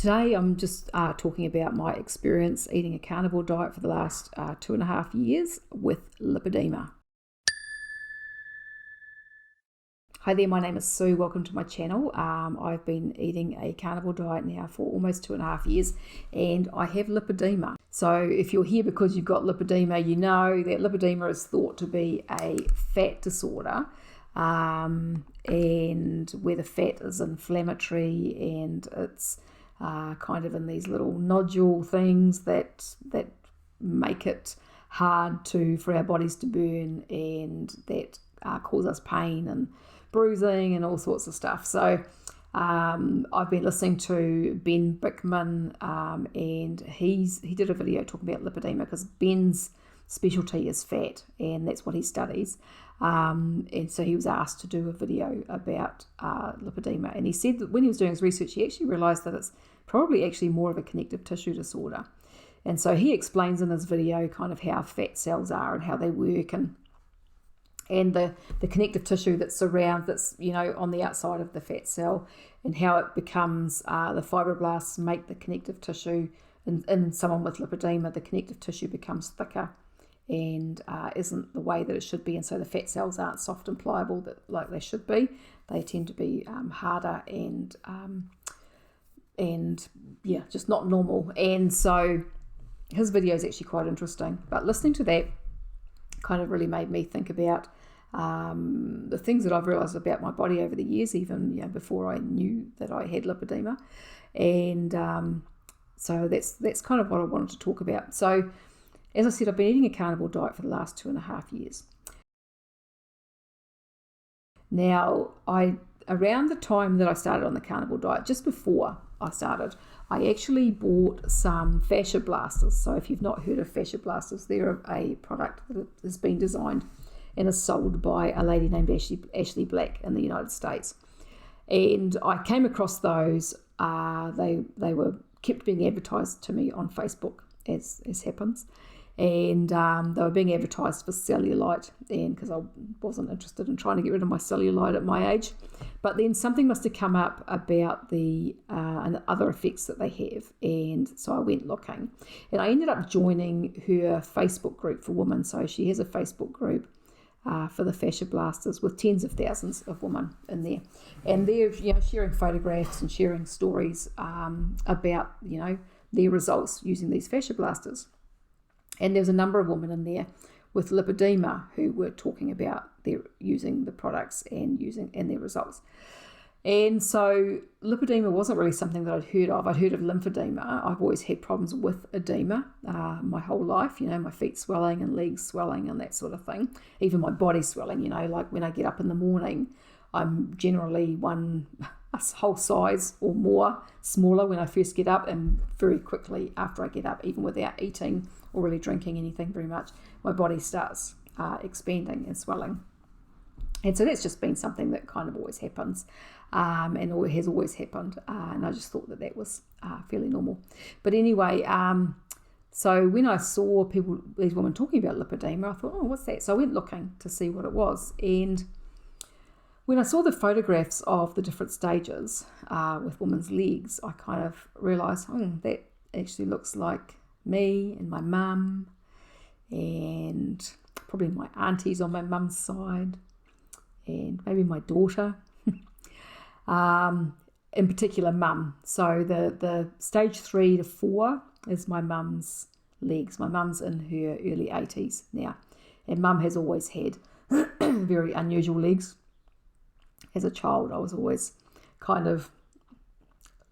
Today I'm just talking about my experience eating a carnivore diet for the last 2.5 years with lipedema. Hi there, my name is Sue. Welcome to my channel. I've been eating a carnivore diet now for almost 2.5 years and I have lipedema. So if you're here because you've got lipedema, you know that lipedema is thought to be a fat disorder and where the fat is inflammatory and it's kind of in these little nodule things that make it hard for our bodies to burn and that cause us pain and bruising and all sorts of stuff. So I've been listening to Ben Bickman and he did a video talking about lipedema because Ben's specialty is fat and that's what he studies. And so he was asked to do a video about lipedema, and he said that when he was doing his research he actually realised that it's probably actually more of a connective tissue disorder. And so he explains in his video kind of how fat cells are and how they work and the connective tissue that's on the outside of the fat cell and how it becomes the fibroblasts make the connective tissue. In someone with lipedema, the connective tissue becomes thicker and isn't the way that it should be, and so the fat cells aren't soft and pliable like they should be. They tend to be harder and just not normal. And so his video is actually quite interesting, but listening to that kind of really made me think about the things that I've realised about my body over the years, even before I knew that I had lipedema. And so that's kind of what I wanted to talk about. So as I said, I've been eating a carnivore diet for the last 2.5 years. Now, around the time that I started on the carnivore diet, just before I started, I actually bought some fascia blasters. So if you've not heard of fascia blasters, they're a product that has been designed and is sold by a lady named Ashley Black in the United States. And I came across those. They kept being advertised to me on Facebook, as happens. And they were being advertised for cellulite, and because I wasn't interested in trying to get rid of my cellulite at my age. But then something must have come up about the other effects that they have, and so I went looking. And I ended up joining her Facebook group for women. So she has a Facebook group for the fascia blasters with tens of thousands of women in there. And they're sharing photographs and sharing stories about their results using these fascia blasters. And there was a number of women in there with lipedema who were talking about their using the products and their results. And so lipedema wasn't really something that I'd heard of. I'd heard of lymphedema. I've always had problems with edema my whole life, my feet swelling and legs swelling and that sort of thing. Even my body swelling, like when I get up in the morning, I'm generally a whole size or more smaller when I first get up, and very quickly after I get up, even without eating or really drinking anything very much, my body starts expanding and swelling. And so that's just been something that kind of always happens and has always happened. And I just thought that was fairly normal. But anyway, so when I saw these women talking about lipedema, I thought, oh, what's that? So I went looking to see what it was. And when I saw the photographs of the different stages with women's legs, I kind of realised, that actually looks like me and my mum and probably my aunties on my mum's side and maybe my daughter, in particular mum. So the stage 3 to 4 is my mum's legs. My mum's in her early 80s now, and mum has always had very unusual legs. As a child, I was always kind of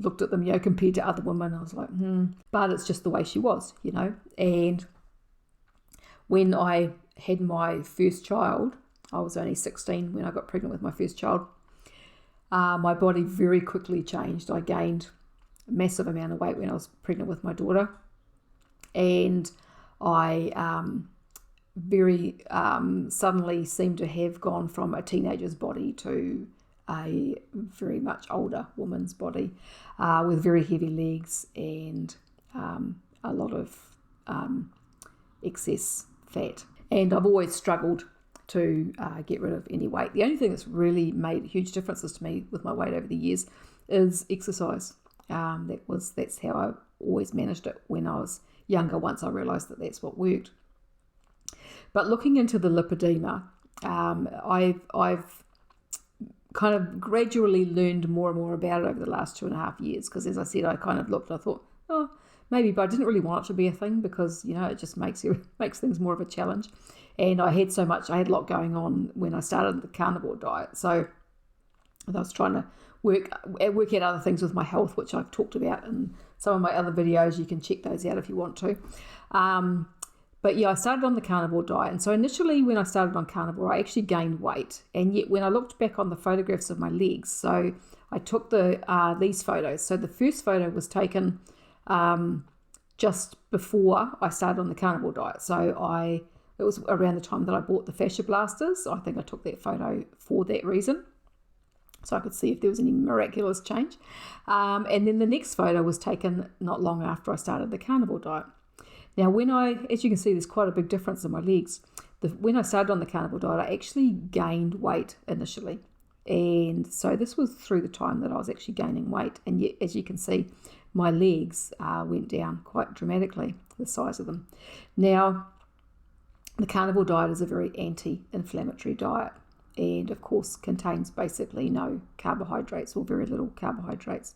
looked at them, compared to other women. I was like, but it's just the way she was, And when I had my first child, I was only 16 when I got pregnant with my first child. My body very quickly changed. I gained a massive amount of weight when I was pregnant with my daughter. And I very suddenly seemed to have gone from a teenager's body to a very much older woman's body with very heavy legs and a lot of excess fat. And I've always struggled to get rid of any weight. The only thing that's really made huge differences to me with my weight over the years is exercise. That's how I always managed it when I was younger, once I realised that that's what worked. But looking into the lipedema, I've kind of gradually learned more and more about it over the last 2.5 years, because as I said, I kind of looked and I thought, oh, maybe, but I didn't really want it to be a thing, because, it just makes things more of a challenge. And I had a lot going on when I started the carnivore diet. So I was trying to work out other things with my health, which I've talked about in some of my other videos. You can check those out if you want to. But yeah, I started on the carnivore diet. And so initially when I started on carnivore, I actually gained weight. And yet when I looked back on the photographs of my legs, so I took these photos. So the first photo was taken just before I started on the carnivore diet. So it was around the time that I bought the fascia blasters. I think I took that photo for that reason, so I could see if there was any miraculous change. And then the next photo was taken not long after I started the carnivore diet. Now, as you can see, there's quite a big difference in my legs. When I started on the carnivore diet, I actually gained weight initially. And so this was through the time that I was actually gaining weight. And yet, as you can see, my legs went down quite dramatically, the size of them. Now, the carnivore diet is a very anti-inflammatory diet, and of course contains basically no carbohydrates, or very little carbohydrates.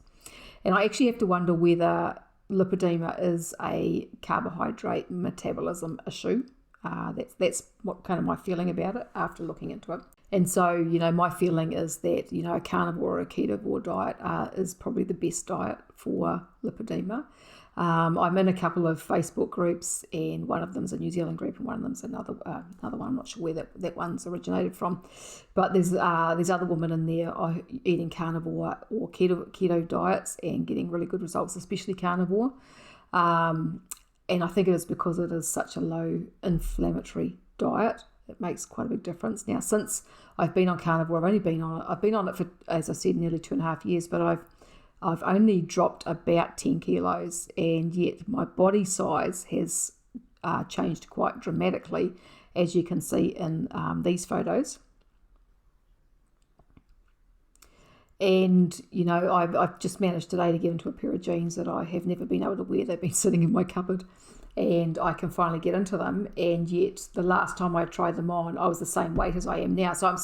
And I actually have to wonder whether lipedema is a carbohydrate metabolism issue. That's what kind of my feeling about it after looking into it. And so, my feeling is that, a carnivore or a ketovore diet is probably the best diet for lipedema. I'm in a couple of Facebook groups, and one of them's a New Zealand group and one of them's another one. I'm not sure where that one's originated from, but there's other women in there eating carnivore or keto diets and getting really good results, especially carnivore. And I think it is because it is such a low inflammatory diet. It makes quite a big difference. Now, since I've been on carnivore, I've been on it for, as I said, nearly 2.5 years, but I've only dropped about 10 kilos, and yet my body size has changed quite dramatically, as you can see in these photos. And, I've just managed today to get into a pair of jeans that I have never been able to wear. They've been sitting in my cupboard, and I can finally get into them. And yet the last time I tried them on, I was the same weight as I am now. So I'm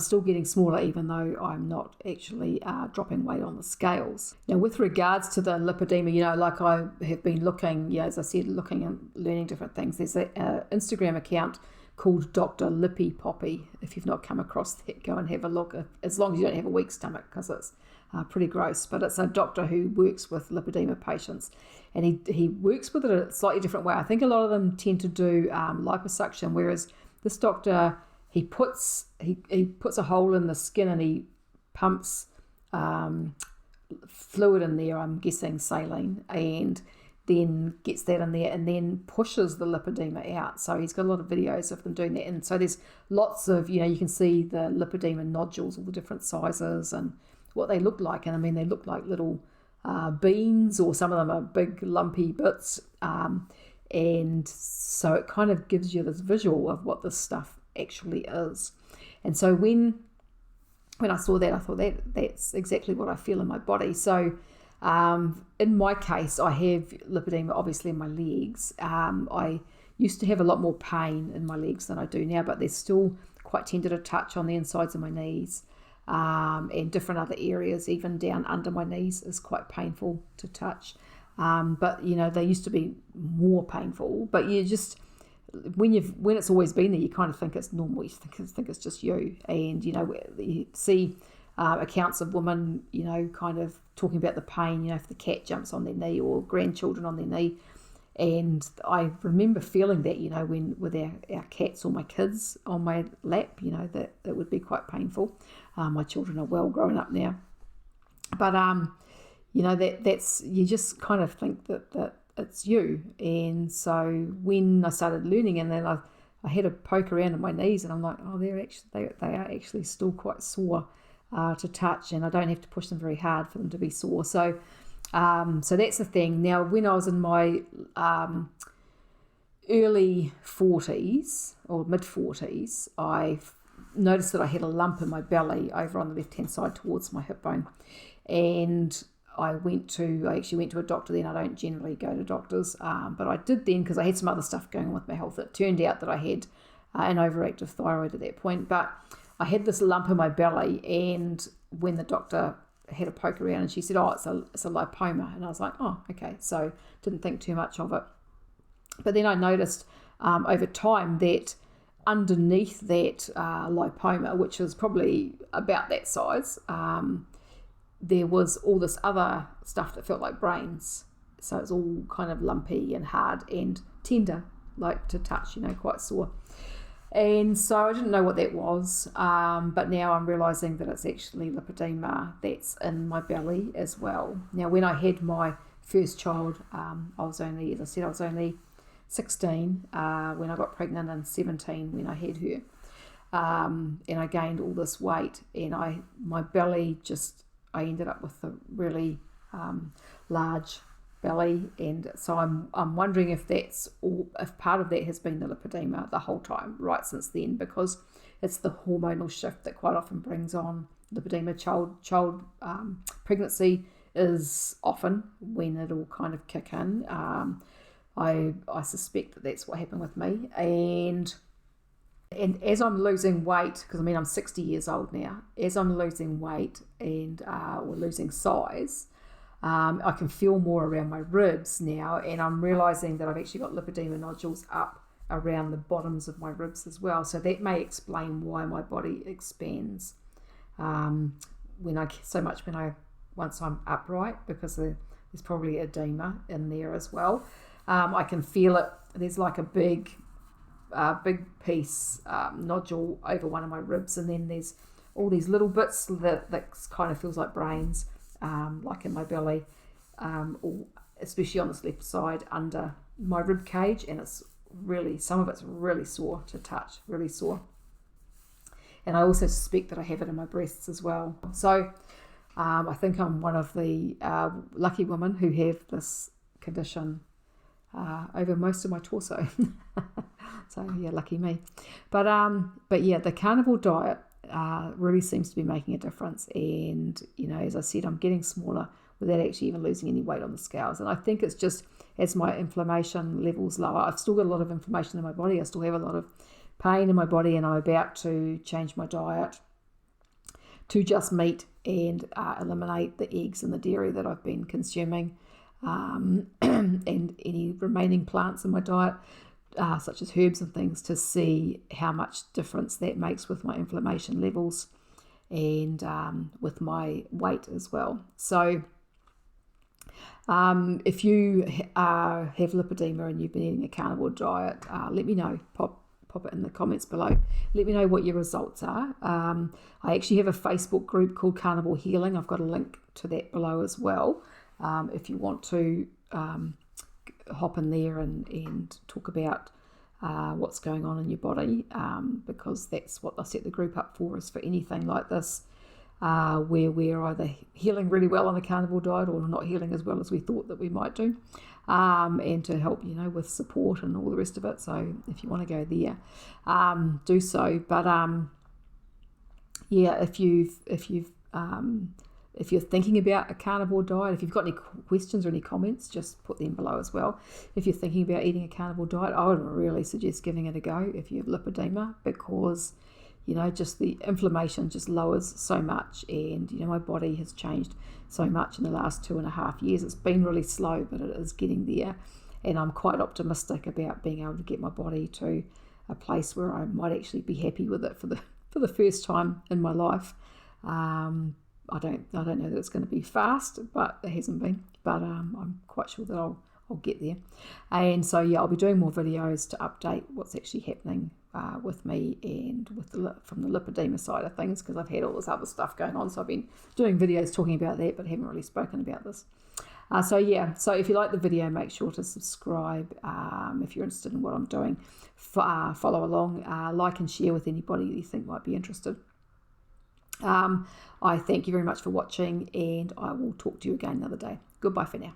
still getting smaller, even though I'm not actually dropping weight on the scales. Now, with regards to the lipedema, like I have been looking, as I said, looking and learning different things. There's an Instagram account called Dr. Lippy Poppy. If you've not come across that, go and have a look, as long as you don't have a weak stomach, because it's pretty gross. But it's a doctor who works with lipedema patients, and he works with it a slightly different way. I think a lot of them tend to do liposuction, whereas this doctor, he puts a hole in the skin and he pumps fluid in there, I'm guessing saline, and then gets that in there and then pushes the lipedema out. So he's got a lot of videos of them doing that. And so there's lots of, you can see the lipedema nodules, all the different sizes and what they look like. And I mean, they look like little beans, or some of them are big lumpy bits. And so it kind of gives you this visual of what this stuff actually is. And so when I saw that, I thought that's exactly what I feel in my body. So in my case, I have lipedema obviously in my legs. I used to have a lot more pain in my legs than I do now, but they're still quite tender to touch on the insides of my knees, and different other areas, even down under my knees is quite painful to touch. But they used to be more painful. But you just, when it's always been there, you kind of think it's normal. You think it's just you. And you see accounts of women, kind of talking about the pain, if the cat jumps on their knee, or grandchildren on their knee. And I remember feeling that, when with our cats or my kids on my lap, that would be quite painful. My children are well grown up now, but that's, you just kind of think that it's you. And so when I started learning, and then I had a poke around in my knees, and I'm like, oh, they are actually still quite sore to touch, and I don't have to push them very hard for them to be sore. So that's the thing. Now, when I was in my early 40s or mid 40s, I noticed that I had a lump in my belly over on the left hand side towards my hip bone, and I actually went to a doctor then. I don't generally go to doctors, but I did then because I had some other stuff going on with my health. It turned out that I had an overactive thyroid at that point, but I had this lump in my belly, and when the doctor had a poke around and she said, oh, it's a lipoma, and I was like, oh, okay, so didn't think too much of it. But then I noticed over time that underneath that lipoma, which was probably about that size, there was all this other stuff that felt like brains. So it's all kind of lumpy and hard and tender, like to touch, quite sore. And so I didn't know what that was, but now I'm realising that it's actually lipedema that's in my belly as well. Now, when I had my first child, I was only 16 when I got pregnant, and 17 when I had her. And I gained all this weight, and my belly I ended up with a really large belly, and so I'm wondering if if part of that has been the lipedema the whole time, right since then, because it's the hormonal shift that quite often brings on lipedema. Child pregnancy is often when it'll kind of kick in. I suspect that that's what happened with me, and as I'm losing weight, because I'm 60 years old now, as I'm losing weight and or losing size, I can feel more around my ribs now, and I'm realising that I've actually got lipedema nodules up around the bottoms of my ribs as well. So that may explain why my body expands once I'm upright, because there's probably edema in there as well. I can feel it. There's like a big piece nodule over one of my ribs, and then there's all these little bits that kind of feels like brains, like in my belly, or especially on this left side under my rib cage, and some of it's really sore to touch, really sore. And I also suspect that I have it in my breasts as well. So I think I'm one of the lucky women who have this condition over most of my torso. So yeah, lucky me. But yeah, the carnivore diet really seems to be making a difference, and as I said, I'm getting smaller without actually even losing any weight on the scales. And I think it's just as my inflammation levels lower. I've still got a lot of inflammation in my body. I still have a lot of pain in my body, and I'm about to change my diet to just meat and eliminate the eggs and the dairy that I've been consuming, and any remaining plants in my diet, such as herbs and things, to see how much difference that makes with my inflammation levels and with my weight as well. So if you have lipedema and you've been eating a carnivore diet, let me know. Pop it in the comments below. Let me know what your results are. I actually have a Facebook group called Carnivore Healing. I've got a link to that below as well, if you want to hop in there and talk about what's going on in your body, because that's what I set the group up for, is for anything like this, where we're either healing really well on a carnivore diet or not healing as well as we thought that we might do, and to help with support and all the rest of it. So if you want to go there, do so. But yeah, if you're thinking about a carnivore diet, if you've got any questions or any comments, just put them below as well. If you're thinking about eating a carnivore diet, I would really suggest giving it a go if you have lipedema, because just the inflammation just lowers so much, and my body has changed so much in the last 2.5 years. It's been really slow, but it is getting there, and I'm quite optimistic about being able to get my body to a place where I might actually be happy with it for the first time in my life. I don't know that it's going to be fast, but it hasn't been. But I'm quite sure that I'll get there. And so yeah, I'll be doing more videos to update what's actually happening with me and from the lipedema side of things, because I've had all this other stuff going on. So I've been doing videos talking about that, but haven't really spoken about this. So yeah, so if you like the video, make sure to subscribe if you're interested in what I'm doing. Follow along, like and share with anybody you think might be interested. I thank you very much for watching, and I will talk to you again another day. Goodbye for now.